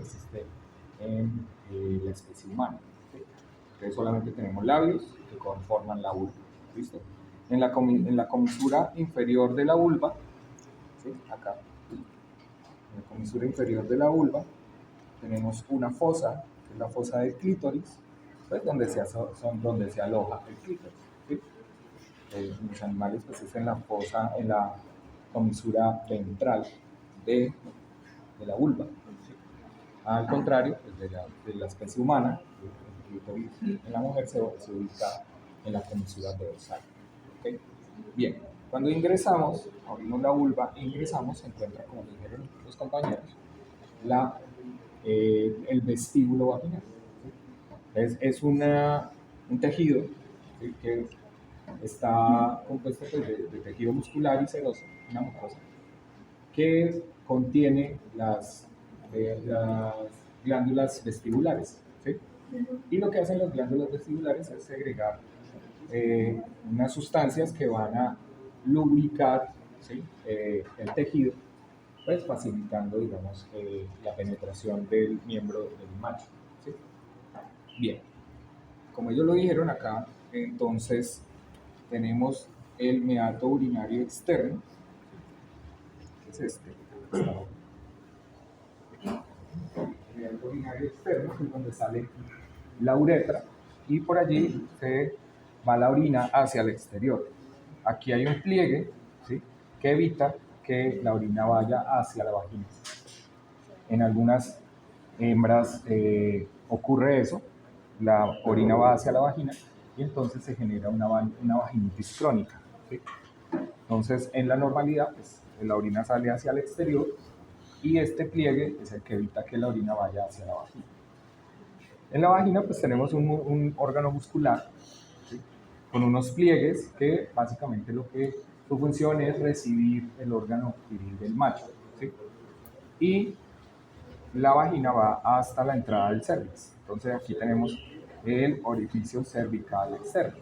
existe en la especie humana. ¿Sí? Entonces solamente tenemos labios que conforman la vulva. ¿Listo? En la comisura inferior de la vulva, ¿sí? Acá, en la comisura inferior de la vulva, tenemos una fosa, que es la fosa del clítoris, pues, donde se aloja el clítoris. ¿Sí? En los animales pues es en la fosa, en la comisura ventral de la vulva. ¿Sí? Al contrario pues de la especie humana, el clítoris en la mujer se ubica en la comisura dorsal. ¿Okay? Bien, cuando ingresamos, abrimos la vulva e ingresamos, se encuentra, como dijeron los compañeros, el vestíbulo vaginal. ¿Sí? Es un tejido, ¿sí? Que está compuesto pues, de tejido muscular y seroso, una mucosa, que contiene las glándulas vestibulares. ¿Sí? Y lo que hacen las glándulas vestibulares es segregar unas sustancias que van a lubricar, ¿sí? El tejido, pues facilitando, digamos, la penetración del miembro del macho. ¿Sí? Bien, como ellos lo dijeron acá, entonces tenemos el meato urinario externo, que es este. El meato urinario externo es donde sale la uretra y por allí se va la orina hacia el exterior. Aquí hay un pliegue, ¿sí? Que evita que la orina vaya hacia la vagina. En algunas hembras ocurre eso, la orina va hacia la vagina y entonces se genera una vaginitis crónica. ¿Sí? Entonces, en la normalidad, pues, la orina sale hacia el exterior y este pliegue es el que evita que la orina vaya hacia la vagina. En la vagina, pues, tenemos un órgano muscular, ¿sí? Con unos pliegues que básicamente su función es recibir el órgano viril del macho. ¿Sí? Y la vagina va hasta la entrada del cervix. Entonces aquí tenemos el orificio cervical externo.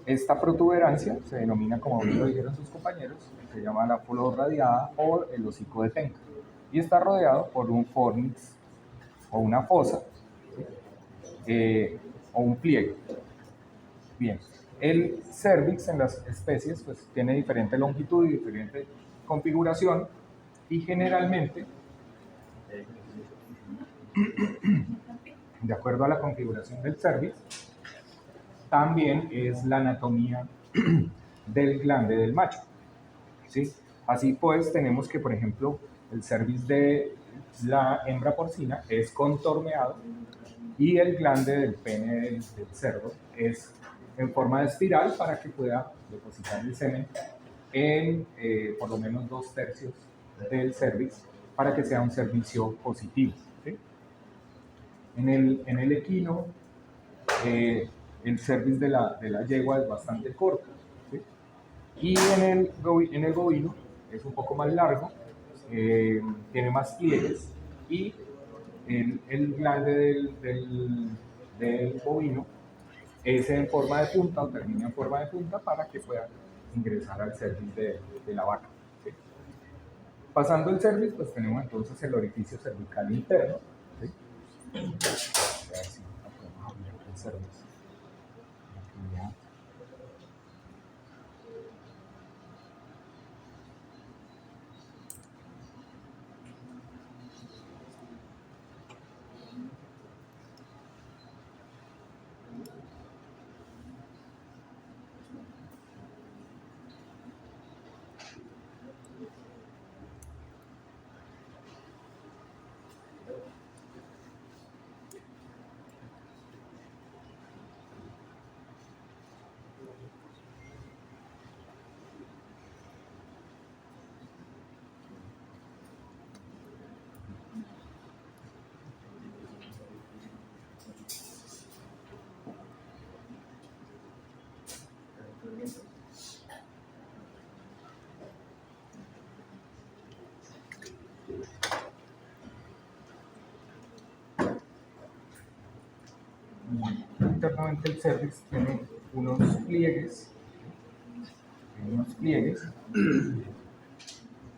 Esta protuberancia se denomina, como bien lo dijeron sus compañeros, se llama la flor radiada o el hocico de penca. Y está rodeado por un fornix o una fosa, o un pliegue. Bien, el cervix en las especies pues, tiene diferente longitud y diferente configuración y generalmente, de acuerdo a la configuración del cervix, también es la anatomía del glande del macho. ¿Sí? Así pues, tenemos que, por ejemplo, el cervix de la hembra porcina es contorneado y el glande del pene del cerdo es en forma de espiral para que pueda depositar el semen en por lo menos 2/3 del cervix para que sea un servicio positivo. ¿Sí? En el equino, el cervix de la yegua es bastante corto. ¿Sí? Y en el bovino es un poco más largo, tiene más pliegues y el glande del bovino es en forma de punta o termina en forma de punta para que pueda ingresar al cervix de la vaca. ¿Sí? Pasando el cervix, pues tenemos entonces el orificio cervical interno. ¿Sí? A ver si podemos abrir el cervix. Internamente el cervix tiene unos pliegues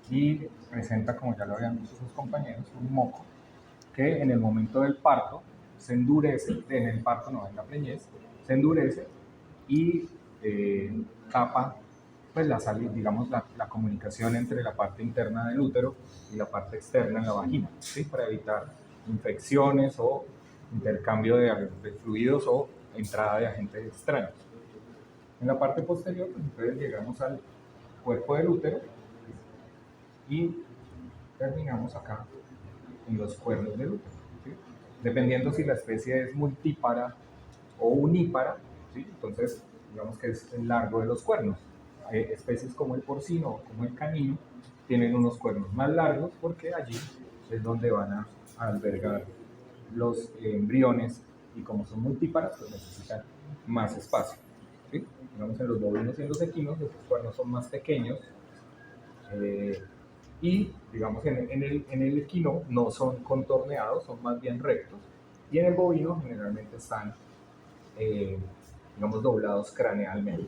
y presenta, como ya lo habían dicho sus compañeros, un moco que en el momento del parto se endurece, en el parto no, en la preñez, se endurece y tapa pues la salida, digamos, la comunicación entre la parte interna del útero y la parte externa en la vagina, ¿sí? Para evitar infecciones o intercambio de fluidos o entrada de agentes extraños. En la parte posterior, pues, entonces llegamos al cuerpo del útero y terminamos acá en los cuernos del útero, ¿sí? Dependiendo si la especie es multípara o unípara, ¿sí? Entonces digamos que es el largo de los cuernos. Hay especies como el porcino o como el canino tienen unos cuernos más largos porque allí es donde van a albergar los embriones y como son multíparas pues necesitan más espacio, ¿sí? Digamos en los bovinos y en los equinos los cuernos son más pequeños, y digamos en el equino no son contorneados, son más bien rectos, y en el bovino generalmente están, digamos, doblados cranealmente.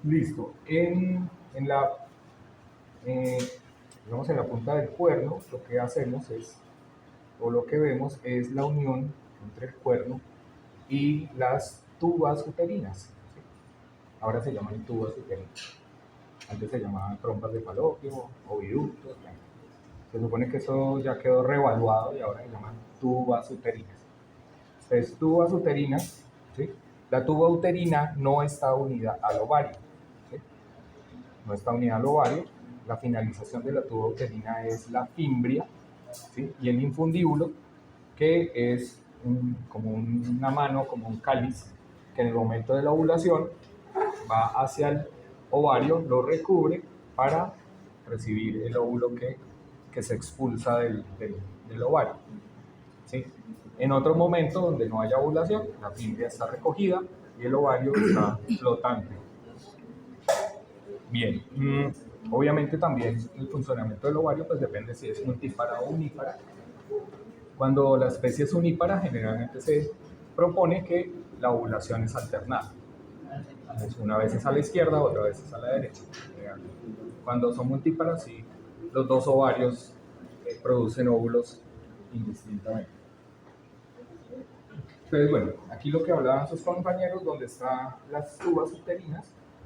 Listo. En la, eh, digamos, en la punta del cuerno lo que hacemos es, o lo que vemos es la unión entre el cuerno y las tubas uterinas, ¿sí? Ahora se llaman tubas uterinas. Antes se llamaban trompas de falopio, oviductos. Se supone que eso ya quedó revaluado y ahora se llaman tubas uterinas. Entonces, tubas uterinas, ¿sí? La tuba uterina no está unida al ovario, ¿sí? No está unida al ovario. La finalización de la tuba uterina es la fimbria, ¿sí? Y el infundíbulo, que es como una mano, como un cáliz, que en el momento de la ovulación va hacia el ovario, lo recubre para recibir el óvulo que se expulsa del ovario, ¿sí? En otro momento donde no haya ovulación, la fimbria está recogida y el ovario está flotante. Bien, obviamente también el funcionamiento del ovario pues depende si es multípara o unípara. Cuando la especie es unípara, generalmente se propone que la ovulación es alternada. Una vez es a la izquierda, otra vez es a la derecha. Cuando son multíparas, sí, los dos ovarios producen óvulos indistintamente. Entonces, bueno, aquí lo que hablaban sus compañeros, donde están las tubas uterinas,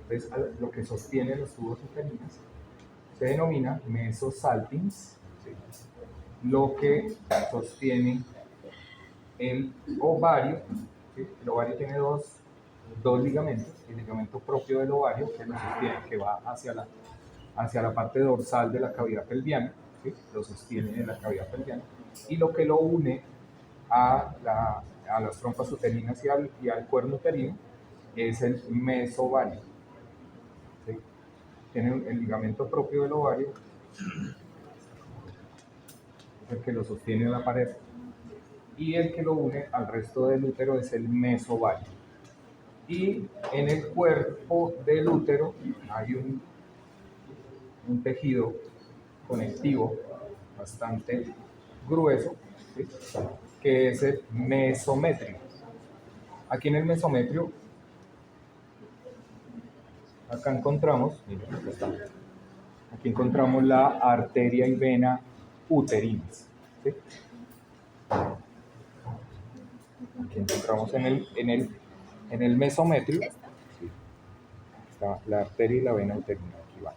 entonces lo que sostiene las tubas uterinas se denomina mesosalpinx, ¿sí? Lo que sostiene el ovario, ¿sí? El ovario tiene dos ligamentos, el ligamento propio del ovario que lo sostiene, que va hacia la parte dorsal de la cavidad pelviana, ¿sí? Lo sostiene en la cavidad pelviana, y lo que lo une a las trompas uterinas y al cuerno uterino es el mesovario, ¿sí? Tiene el ligamento propio del ovario, es el que lo sostiene en la pared, y el que lo une al resto del útero es el mesovario. Y en el cuerpo del útero hay un tejido conectivo bastante grueso, ¿sí? Que es el mesometrio. Aquí en el mesometrio, acá encontramos, miren, acá está. Aquí encontramos la arteria y vena uterinas, ¿sí? Aquí encontramos en el mesometrio, ¿sí? Está la arteria y la vena uterina, aquí va.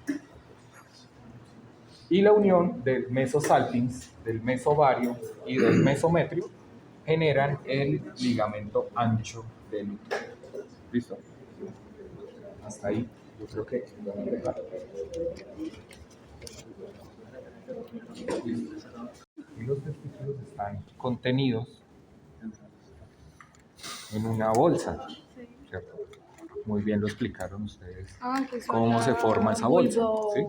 Y la unión del mesosalpinx, del mesovario y del mesometrio generan el ligamento ancho del útero. ¿Listo? Hasta ahí yo creo que lo van a dejar. Y los testículos están contenidos en una bolsa, ¿cierto? Muy bien lo explicaron ustedes cómo se forma esa bolsa, ¿sí?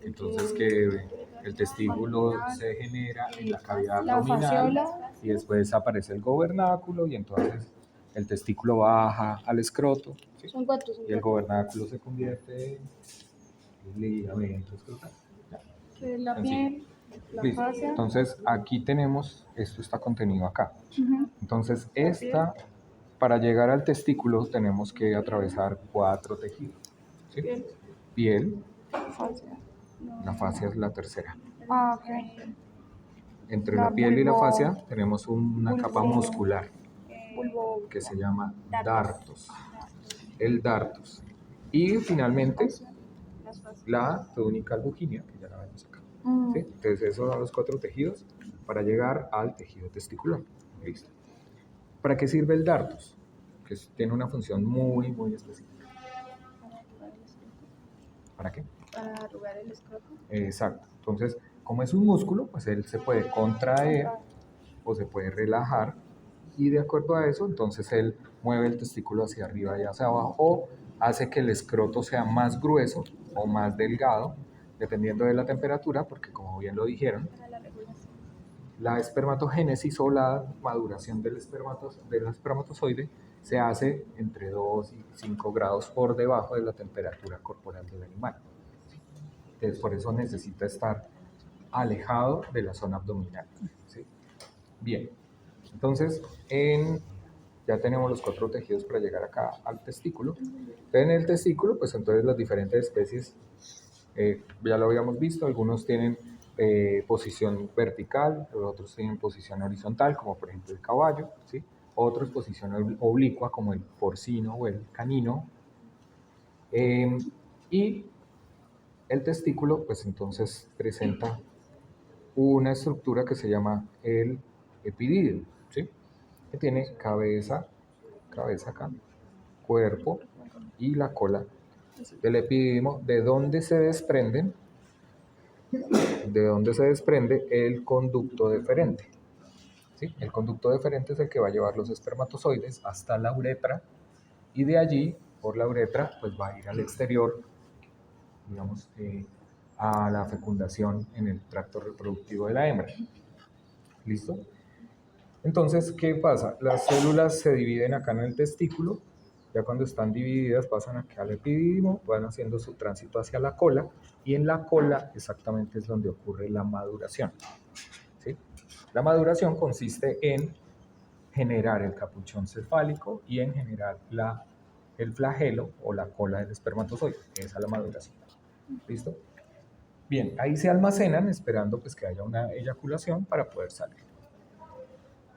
Entonces que el testículo se genera en la cavidad abdominal y después aparece el gobernáculo y entonces el testículo baja al escroto, ¿sí? Y el gobernáculo se convierte en ligamento escrotal. La piel, la fascia. Entonces aquí tenemos, esto está contenido acá. Entonces para llegar al testículo tenemos que atravesar 4 tejidos, ¿sí? Piel, La fascia es la tercera. Ah, ok. Entre La la piel y la bulbo- fascia tenemos una capa bulbo- muscular bulbo- que se llama dartos. dartos. El dartos. Y finalmente Las fascias. la túnica albuginea, que ya la vemos acá. Mm. ¿Sí? Entonces esos son los 4 tejidos para llegar al tejido testicular. Listo. ¿Para qué sirve el dartos? Que tiene una función muy, muy específica. ¿Para qué? Para arrugar el escroto. Exacto. Entonces, como es un músculo, pues él se puede contraer o se puede relajar y de acuerdo a eso, entonces él mueve el testículo hacia arriba y hacia abajo o hace que el escroto sea más grueso o más delgado, dependiendo de la temperatura, porque como bien lo dijeron, la espermatogénesis o la maduración del espermatozoide se hace entre 2 y 5 grados por debajo de la temperatura corporal del animal. Entonces, por eso necesita estar alejado de la zona abdominal. ¿Sí? Bien, entonces ya tenemos los 4 tejidos para llegar acá al testículo. Entonces, en el testículo, pues entonces las diferentes especies, ya lo habíamos visto, algunos tienen posición vertical, los otros tienen posición horizontal, como por ejemplo el caballo, ¿sí? Otros posición oblicua, como el porcino o el canino. Y el testículo, pues entonces presenta una estructura que se llama el epididio, ¿sí? Que tiene cabeza acá, cuerpo y la cola del epididimo, de donde se desprende el conducto deferente. ¿Sí? El conducto deferente es el que va a llevar los espermatozoides hasta la uretra y de allí, por la uretra, pues va a ir al exterior, digamos, a la fecundación en el tracto reproductivo de la hembra. ¿Listo? Entonces, ¿qué pasa? Las células se dividen acá en el testículo, ya cuando están divididas pasan acá al epididimo, van haciendo su tránsito hacia la cola, y en la cola exactamente es donde ocurre la maduración. ¿Sí? La maduración consiste en generar el capuchón cefálico y en generar el flagelo o la cola del espermatozoide. Esa es la maduración. ¿Listo? Bien, ahí se almacenan esperando pues, que haya una eyaculación para poder salir.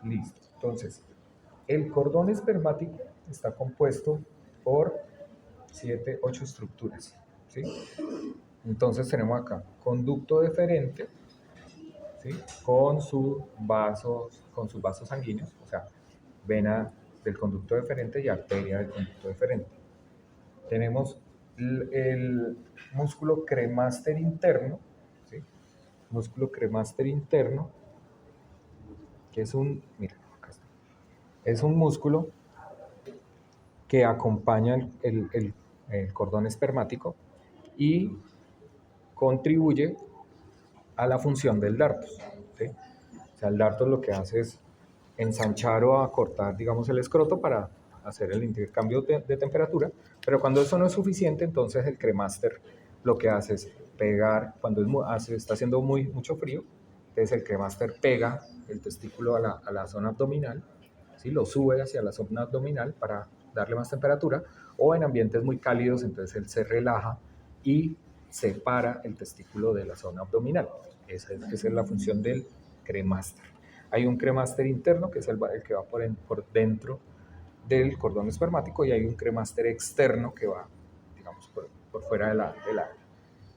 Listo. Entonces, el cordón espermático está compuesto por 7, 8 estructuras. ¿Sí? Entonces tenemos acá conducto deferente, ¿sí? Con sus vasos sanguíneos, o sea, vena del conducto deferente y arteria del conducto deferente. Tenemos el músculo cremaster interno, ¿sí? Músculo cremaster interno, que es es un músculo que acompaña el cordón espermático y contribuye a la función del dartos. ¿Sí? O sea, el dartos lo que hace es ensanchar o acortar, digamos, el escroto para hacer el intercambio de temperatura, pero cuando eso no es suficiente, entonces el cremaster lo que hace es pegar, cuando está haciendo mucho frío, entonces el cremaster pega el testículo a la zona abdominal, ¿sí? Lo sube hacia la zona abdominal para darle más temperatura, o en ambientes muy cálidos, entonces él se relaja y separa el testículo de la zona abdominal. Esa es la función del cremaster. Hay un cremaster interno, que es el que va por dentro del cordón espermático, y hay un cremaster externo que va, digamos, por fuera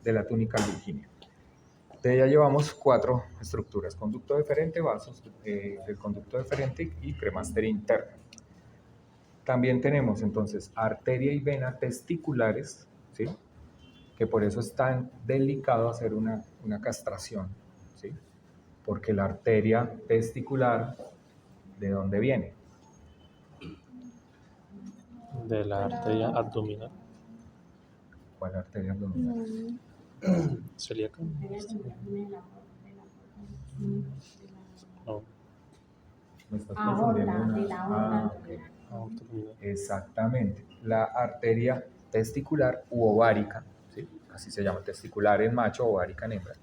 de la túnica albuginea. Entonces ya llevamos 4 estructuras: conducto deferente, vasos del conducto deferente y cremaster interno. También tenemos entonces arteria y vena testiculares, ¿sí? Que por eso es tan delicado hacer una castración, ¿sí? Porque la arteria testicular, ¿de dónde viene? De la arteria abdominal. ¿Cuál arteria abdominal? Celíaca. No. ¿Me estás confundiendo? Aorta abdominal. Exactamente. La arteria testicular u ovárica, ¿sí? Así se llama, testicular en macho, ovárica en hembra,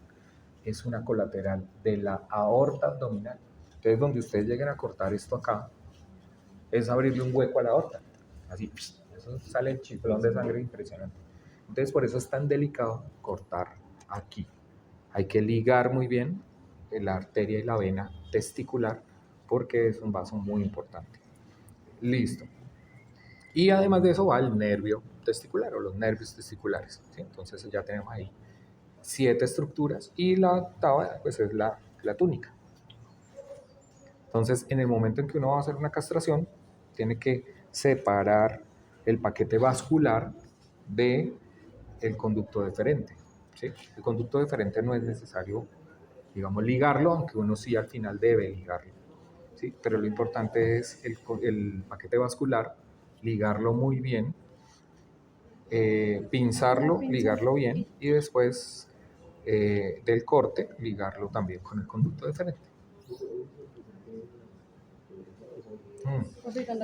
es una colateral de la aorta abdominal. Entonces, donde ustedes lleguen a cortar esto acá, es abrirle un hueco a la aorta. Así, eso sale el chiflón de sangre impresionante. Entonces, por eso es tan delicado cortar aquí. Hay que ligar muy bien la arteria y la vena testicular porque es un vaso muy importante. Listo. Y además de eso va el nervio testicular o los nervios testiculares, ¿sí? Entonces ya tenemos ahí 7 estructuras y la octava pues es la túnica. Entonces en el momento en que uno va a hacer una castración, tiene que separar el paquete vascular de el conducto deferente, ¿sí? El conducto deferente no es necesario, digamos, ligarlo, aunque uno sí al final debe ligarlo, ¿sí? Pero lo importante es el paquete vascular, ligarlo muy bien, pinzarlo, ligarlo bien y después del corte, ligarlo también con el conducto deferente.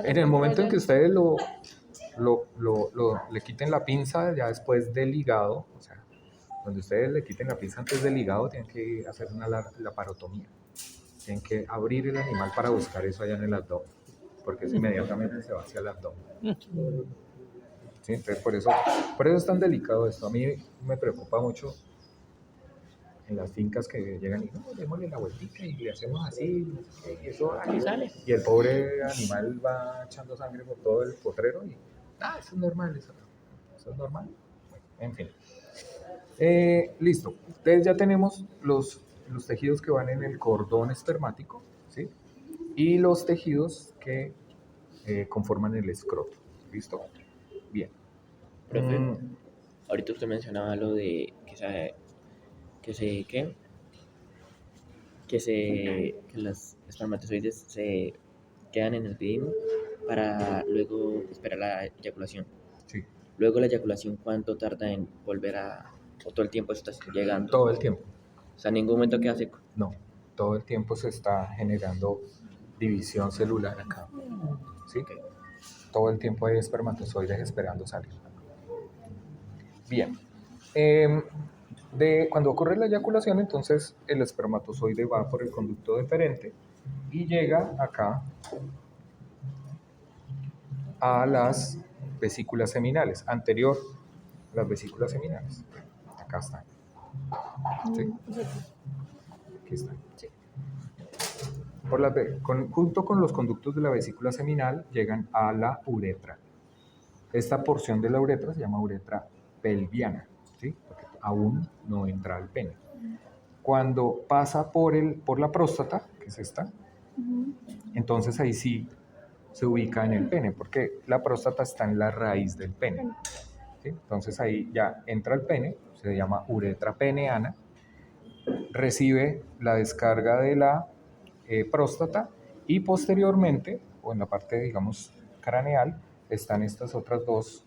En el momento en que ustedes le quiten la pinza ya después del ligado, o sea, donde ustedes le quiten la pinza antes del ligado, tienen que hacer una laparotomía. Tienen que abrir el animal para buscar eso allá en el abdomen, porque eso inmediatamente se va hacia el abdomen. ¿Sí? Entonces, por eso es tan delicado esto. A mí me preocupa mucho en las fincas que llegan y no, démosle la vueltita y le hacemos así, y eso aquí sale. Y el pobre animal va echando sangre por todo el potrero y, eso es normal, eso es normal. Bueno, en fin. Listo. Entonces ya tenemos los tejidos que van en el cordón espermático, ¿sí? Y los tejidos que conforman el escroto. ¿Listo? Bien. Profe, ahorita usted mencionaba lo de que los espermatozoides se quedan en el pidín para luego esperar la eyaculación. Sí. Luego la eyaculación, ¿cuánto tarda en volver o todo el tiempo está llegando? Todo el tiempo. O sea, en ningún momento queda seco. No, todo el tiempo se está generando división celular acá. ¿Sí? Todo el tiempo hay espermatozoides esperando salir. Bien. Cuando ocurre la eyaculación, entonces el espermatozoide va por el conducto deferente y llega acá a las vesículas seminales, anterior a las vesículas seminales. Acá están. ¿Sí? Aquí están. Junto con los conductos de la vesícula seminal llegan a la uretra. Esta porción de la uretra se llama uretra pelviana, ¿sí? Porque aún no entra al pene. Cuando pasa por la próstata, que es esta, entonces ahí sí se ubica en el pene, porque la próstata está en la raíz del pene. ¿Sí? Entonces ahí ya entra el pene, se llama uretra peneana, recibe la descarga de la próstata y posteriormente, o en la parte, digamos, craneal, están estas otras dos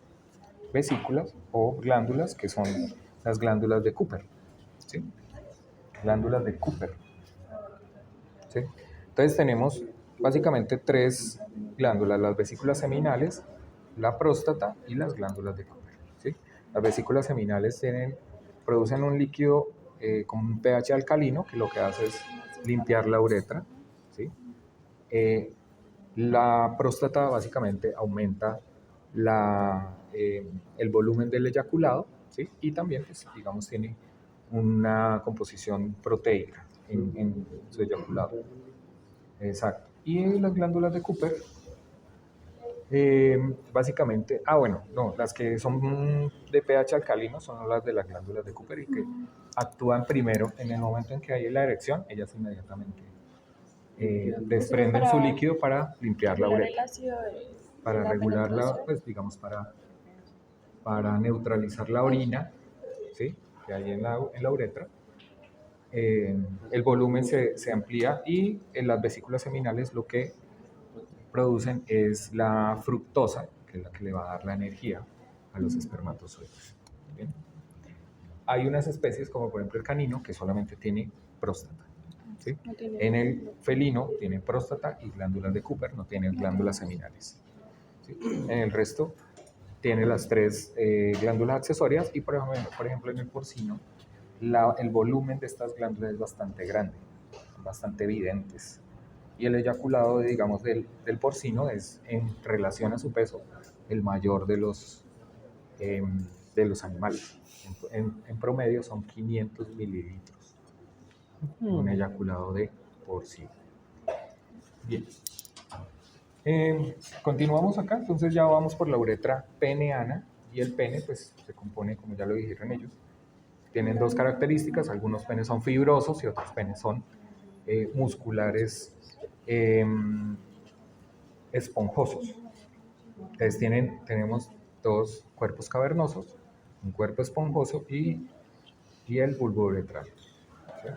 vesículas o glándulas que son las glándulas de Cooper. ¿Sí? Glándulas de Cooper. ¿Sí? Entonces tenemos básicamente 3 glándulas, las vesículas seminales, la próstata y las glándulas de Cooper. ¿Sí? Las vesículas seminales producen un líquido con un pH alcalino que lo que hace es limpiar la uretra. ¿Sí? La próstata básicamente aumenta el volumen del eyaculado, ¿sí? Y también, pues, digamos, tiene una composición proteica en su eyaculado. Exacto. Y las glándulas de Cooper, básicamente, las que son de pH alcalino son las de las glándulas de Cooper y que actúan primero en el momento en que hay la erección, ellas inmediatamente desprenden su líquido para limpiar la uretra, para regularla, pues digamos, para neutralizar la orina, ¿sí? Que hay en la uretra. El volumen se amplía y en las vesículas seminales lo que producen es la fructosa, que es la que le va a dar la energía a los espermatozoides. ¿Bien? Hay unas especies, como por ejemplo el canino, que solamente tiene próstata. ¿Sí? En el felino tiene próstata y glándulas de Cooper, no tiene glándulas seminales. ¿Sí? En el resto tiene las 3 glándulas accesorias y por ejemplo en el porcino el volumen de estas glándulas es bastante grande, bastante evidentes. Y el eyaculado, digamos, del porcino es, en relación a su peso, el mayor de los de los animales. En promedio son 500 mililitros un eyaculado de porcino. Bien. Continuamos acá, entonces ya vamos por la uretra peneana, y el pene pues se compone, como ya lo dijeron ellos, tienen dos características: algunos penes son fibrosos y otros penes son musculares, esponjosos. Entonces tenemos dos cuerpos cavernosos, un cuerpo esponjoso y el bulbo uretral. ¿Sí?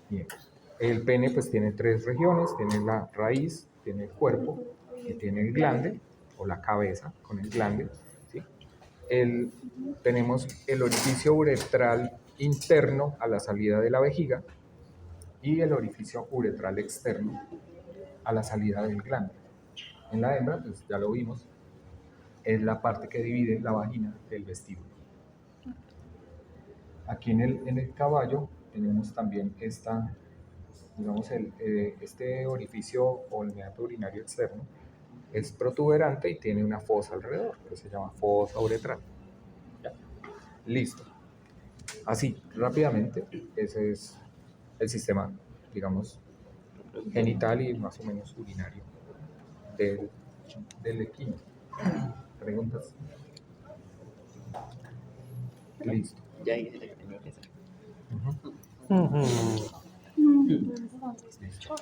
Bien. El pene pues tiene tres regiones: tiene la raíz, tiene el cuerpo y tiene el glande, o la cabeza con el glande. ¿Sí? Tenemos el orificio uretral interno a la salida de la vejiga y el orificio uretral externo a la salida del glande. En la hembra, pues ya lo vimos, es la parte que divide la vagina del vestíbulo. Aquí en el caballo tenemos también este orificio o el meato urinario externo es protuberante y tiene una fosa alrededor, que se llama fosa uretral. ¿Ya? Listo. Así, rápidamente, ese es el sistema, digamos, genital y más o menos urinario del equino. ¿Preguntas? Listo. Ya hice lo que tenía que hacer. Ujú. Listo.